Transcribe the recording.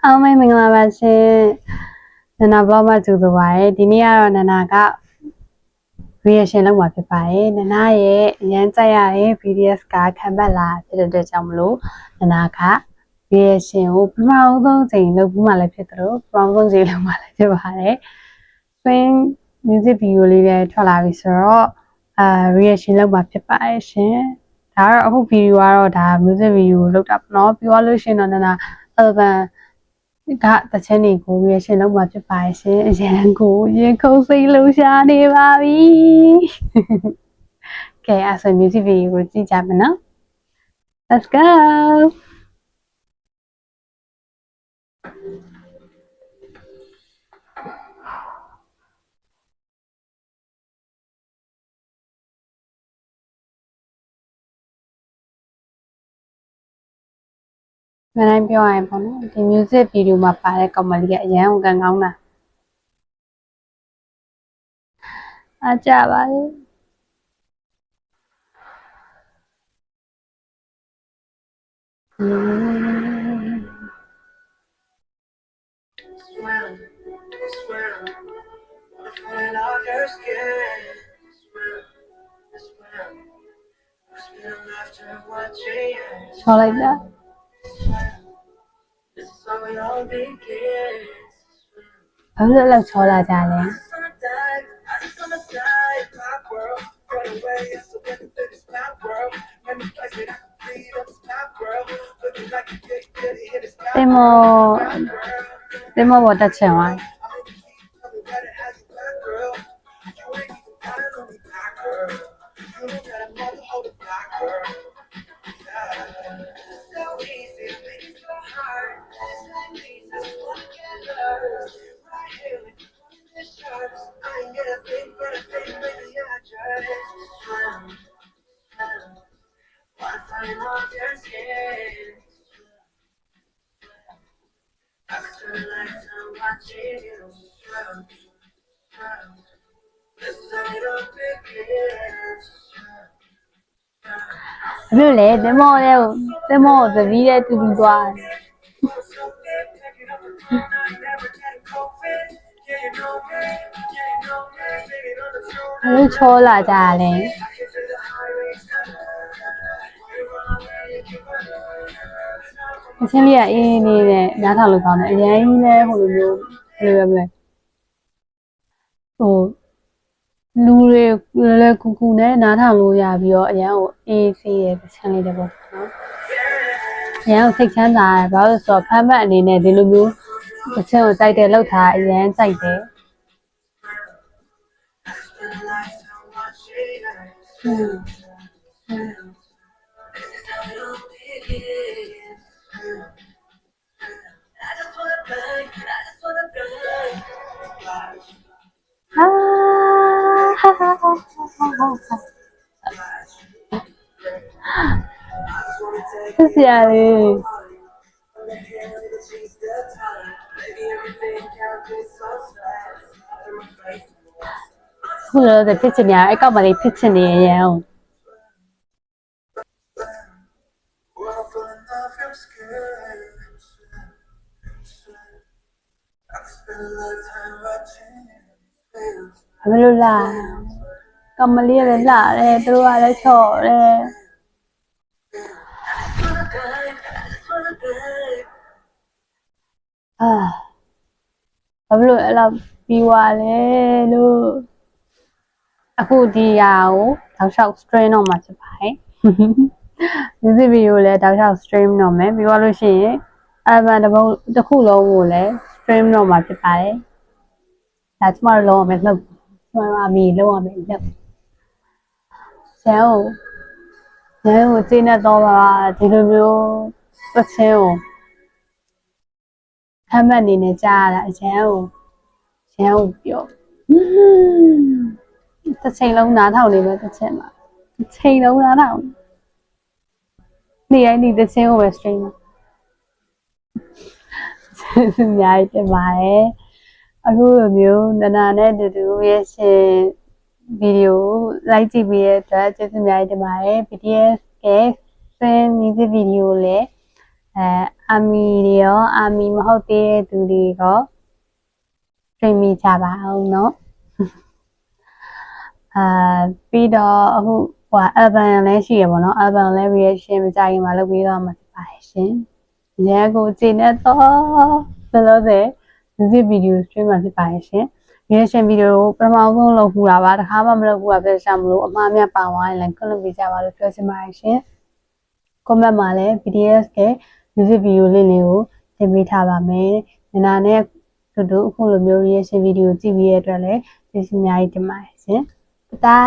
အားလုံးမင်္ဂလာပါရှင်နနာ vlog မှာကြိုဆိုပါရစေဒီနေ့ကတော့နနာက reaction လုပ်မှာဖြစ်ပါတယ်နနာရဲ့အရန်ကြိုက်ရတဲ့ BTS ကခံပတ်လာဖြစ်တဲ့အတွက်ကြောင့်မလို့နနာက reaction ကိုပထမဆုံးချိန်လုပ်ပြီးမှလည်းဖြစ်တယ်လို့ပထမဆုံးချိန်လုပ်မှလည်းဖြစ်ပါတယ် swing music video လေးလည်းထွက်လာပြီဆိုတော့reaction လုပ်မှာဖြစ်ပါတယ်ရှင်ဒါကတော့အခု video ကတော့ဒါ music video လုပ်တာပေါ့နော်ပြောလို့ရှိရင်တော့နနာ album ကတချင်နေကို reaction လုပ်မှာဖြစ်ပါရှင်အရန်ကိုရင်ခုန်စိတ်လှုပ်ရှားနေပါပြီကဲအဲ့ဆို music video ကိုကြည့်ကြမယ်နော် let's go မနိုင်ပြောရရင်ပေါ့နော်ဒီ music video မှာပါတဲ့ကောင်မလေးကအရန်ကန်ကောင်းတာအားကြပါလေချောလိုက်တာဘာလို့လဲချောလာကြလဲတင်မောဘောတက်ချင်သွားဘယ်လိုလဲတင်မောကိုသတိနဲ့တူတူသွားတယ်အဲ့ချောလာကြတယ်အချင်းလေးကအေးနေနဲ့နားထောင်လို့ကောင်းတယ်အရင်ကြီးလဲဟိုလိုမျိုးဘယ်လိုပဲမလဲဟိုလူတွေလည်းကူကူနဲ့နားထောင်လို့ရပြီးတော့အရန်ကိုအေးဆေးရဲ့တချမ်းလေးတပေါ့နော်အရန်ကိုစိတ်ချမ်းသာတယ်ဘာလို့ဆိုတော့ဖမ်းမတ်အနေနဲ့ဒီလိုမျိုးတချမ်းကိုတိုက်တယ်လောက်ထားအရန်ကြိုက်တယ်ဆက်စရာလေးခုလောဖြစ်ချင်များအဲ့ကောက်မလေးဖြစ်ချင်နေရအောင်ဘယ်လိုလဲကမလေးလည်းလာတယ်သူတို့ကလည်းချော့တယ်ဘာလို့အဲ့လိုပြီးသွားလဲလို့အခုဒီရာကိုတောက်လျှောက် stream တော့မှာဖြစ်ပါတယ် music video လည်းတောက်လျှောက် stream တော့မယ်ပြီးသွားလို့ရှိရင် album တစ်ခုလုံးကိုလည်း stream တော့မှာဖြစ်ပါတယ်ဒါကျမတို့လုံးဝမယ်လှုပ်ကျမတို့အမီလုံးဝမယ်လှုပ်ဆရာကိုကျင်းနေတော့ပါဒီလိုမျိုးသချင်းကိုအမှတ်အနေနဲ့ကြားရတာအရန်ကိုပြောတစ်ချိန်လုံးနားထောင်နေပဲတစ်ချက်မှာတစ်ချိန်လုံးနားထောင်နေတိုင်းဒီတစ်ချင်းကိုပဲ stream အများကြီးတင်ပါတယ်အခုလိုမျိုးနနာနဲ့တူတူရဲ့ရှင် video လိုက်ကြည့်ပြီးတဲ့အတွက်ကျေးဇူးအများကြီးတင်ပါတယ် BTS ရဲ့ fan music video လည်း အာမီတွေရောအာမီမဟုတ်သေးတဲ့သူတွေရောတွေ့မိကြပါအောင်เนาะပြီးတော့အခုalbum လည်းရှိရပါတော့ album လည်း reaction မကြခင်မှာလုပ်ပြီးတော့မှာဖြစ်ပါတယ်ရှင်။ရဲကိုကြည့်နေတော့ဘယ်လိုလဲ music video stream မှာဖြစ်ပါတယ်ရှင်။ reaction video ကိုပထမဆုံးလုပ်ခုတာပါတခါမှမလုပ်ဘူးပဲရှာမလို့အမှားများပါသွားရင်လည်းခွင့်လုပ်ပေးကြပါလို့ပြောချင်ပါတယ်ရှင်။ comment မှာလည်း BTS ရဲ့ music video လေးကိုတင်ပေးထားပါမယ်။နာနဲ့တို့အခုလိုမျိုး reaction video ကြည့်ပြီးရတဲ့အတွက်လည်းကျေးဇူးအများကြီးတင်ပါတယ်ရှင်။တာ